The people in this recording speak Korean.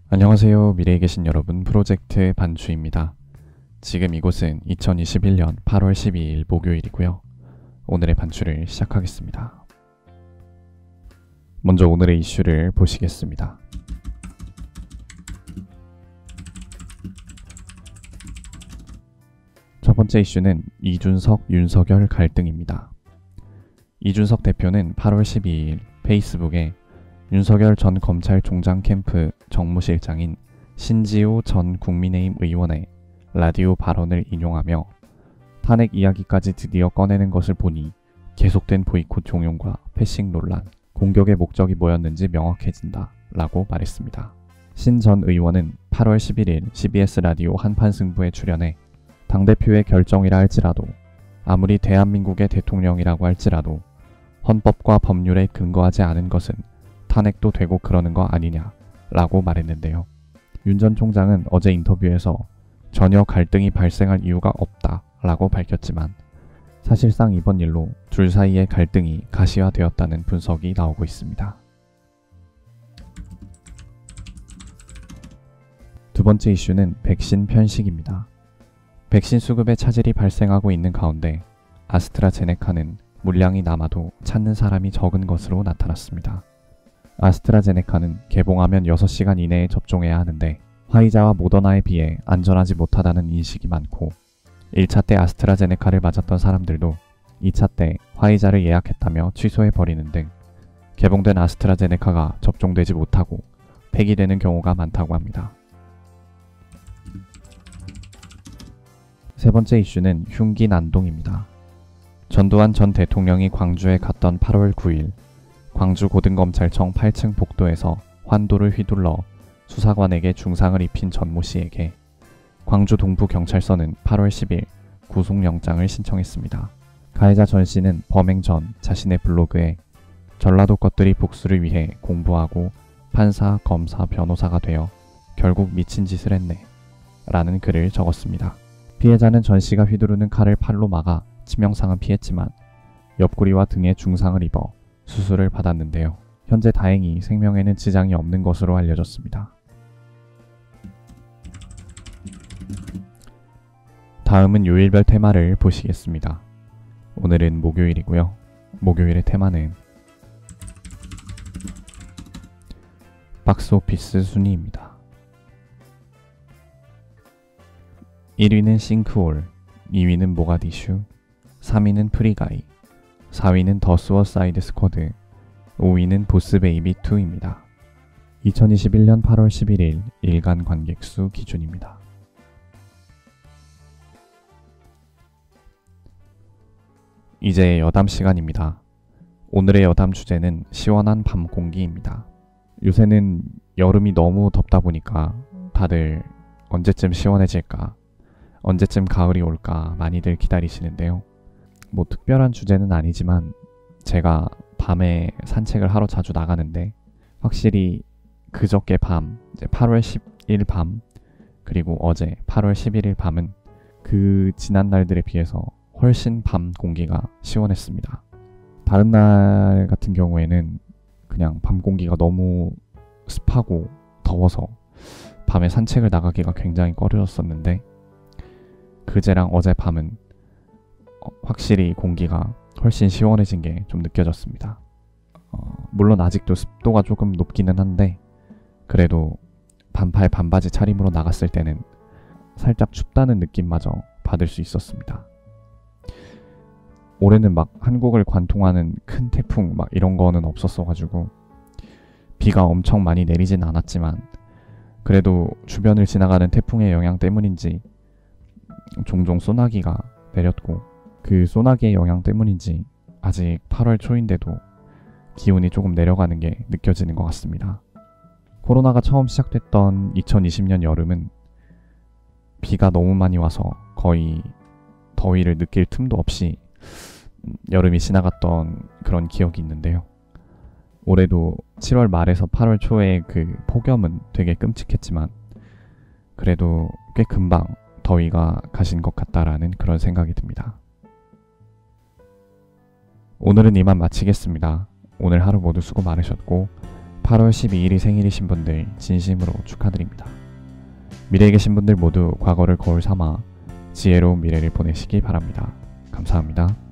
안녕하세요. 미래에 계신 여러분, 프로젝트 반주입니다. 지금 이곳은 2021년 8월 12일 목요일이고요. 오늘의 반주를 시작하겠습니다. 먼저 오늘의 이슈를 보시겠습니다. 첫 번째 이슈는 이준석, 윤석열 갈등입니다. 이준석 대표는 8월 12일 페이스북에 윤석열 전 검찰총장 캠프 정무실장인 신지호 전 국민의힘 의원의 라디오 발언을 인용하며 탄핵 이야기까지 드디어 꺼내는 것을 보니 계속된 보이콧 종용과 패싱 논란, 공격의 목적이 뭐였는지 명확해진다 라고 말했습니다. 신 전 의원은 8월 11일 CBS 라디오 한판 승부에 출연해 당대표의 결정이라 할지라도 아무리 대한민국의 대통령이라고 할지라도 헌법과 법률에 근거하지 않은 것은 탄핵도 되고 그러는 거 아니냐 라고 말했는데요. 윤 전 총장은 어제 인터뷰에서 전혀 갈등이 발생할 이유가 없다 라고 밝혔지만 사실상 이번 일로 둘 사이의 갈등이 가시화되었다는 분석이 나오고 있습니다. 두 번째 이슈는 백신 편식입니다. 백신 수급에 차질이 발생하고 있는 가운데 아스트라제네카는 물량이 남아도 찾는 사람이 적은 것으로 나타났습니다. 아스트라제네카는 개봉하면 6시간 이내에 접종해야 하는데 화이자와 모더나에 비해 안전하지 못하다는 인식이 많고 1차 때 아스트라제네카를 맞았던 사람들도 2차 때 화이자를 예약했다며 취소해버리는 등 개봉된 아스트라제네카가 접종되지 못하고 폐기되는 경우가 많다고 합니다. 세 번째 이슈는 흉기 난동입니다. 전두환 전 대통령이 광주에 갔던 8월 9일 광주고등검찰청 8층 복도에서 환도를 휘둘러 수사관에게 중상을 입힌 전모 씨에게 광주 동부경찰서는 8월 10일 구속영장을 신청했습니다. 가해자 전 씨는 범행 전 자신의 블로그에 전라도 것들이 복수를 위해 공부하고 판사, 검사, 변호사가 되어 결국 미친 짓을 했네 라는 글을 적었습니다. 피해자는 전 씨가 휘두르는 칼을 팔로 막아 치명상은 피했지만 옆구리와 등에 중상을 입어 수술을 받았는데요. 현재 다행히 생명에는 지장이 없는 것으로 알려졌습니다. 다음은 요일별 테마를 보시겠습니다. 오늘은 목요일이고요. 목요일의 테마는 박스오피스 순위입니다. 1위는 싱크홀, 2위는 모가디슈, 3위는 프리가이, 4위는 더 수어사이드 스쿼드, 5위는 보스베이비 2입니다. 2021년 8월 11일 일간 관객수 기준입니다. 이제 여담 시간입니다. 오늘의 여담 주제는 시원한 밤 공기입니다. 요새는 여름이 너무 덥다 보니까 다들 언제쯤 시원해질까, 언제쯤 가을이 올까 많이들 기다리시는데요. 뭐 특별한 주제는 아니지만 제가 밤에 산책을 하러 자주 나가는데 확실히 그저께 밤, 이제 8월 10일 밤, 그리고 어제 8월 11일 밤은 그 지난 날들에 비해서 훨씬 밤 공기가 시원했습니다. 다른 날 같은 경우에는 그냥 밤 공기가 너무 습하고 더워서 밤에 산책을 나가기가 굉장히 꺼려졌었는데 그제랑 어제 밤은 확실히 공기가 훨씬 시원해진 게 좀 느껴졌습니다. 물론 아직도 습도가 조금 높기는 한데 그래도 반팔 반바지 차림으로 나갔을 때는 살짝 춥다는 느낌마저 받을 수 있었습니다. 올해는 막 한국을 관통하는 큰 태풍 막 이런 거는 없었어가지고 비가 엄청 많이 내리진 않았지만 그래도 주변을 지나가는 태풍의 영향 때문인지 종종 소나기가 내렸고 그 소나기의 영향 때문인지 아직 8월 초인데도 기온이 조금 내려가는 게 느껴지는 것 같습니다. 코로나가 처음 시작됐던 2020년 여름은 비가 너무 많이 와서 거의 더위를 느낄 틈도 없이 여름이 지나갔던 그런 기억이 있는데요. 올해도 7월 말에서 8월 초에 그 폭염은 되게 끔찍했지만 그래도 꽤 금방 더위가 가신 것 같다라는 그런 생각이 듭니다. 오늘은 이만 마치겠습니다. 오늘 하루 모두 수고 많으셨고 8월 12일이 생일이신 분들 진심으로 축하드립니다. 미래에 계신 분들 모두 과거를 거울 삼아 지혜로운 미래를 보내시기 바랍니다. 감사합니다.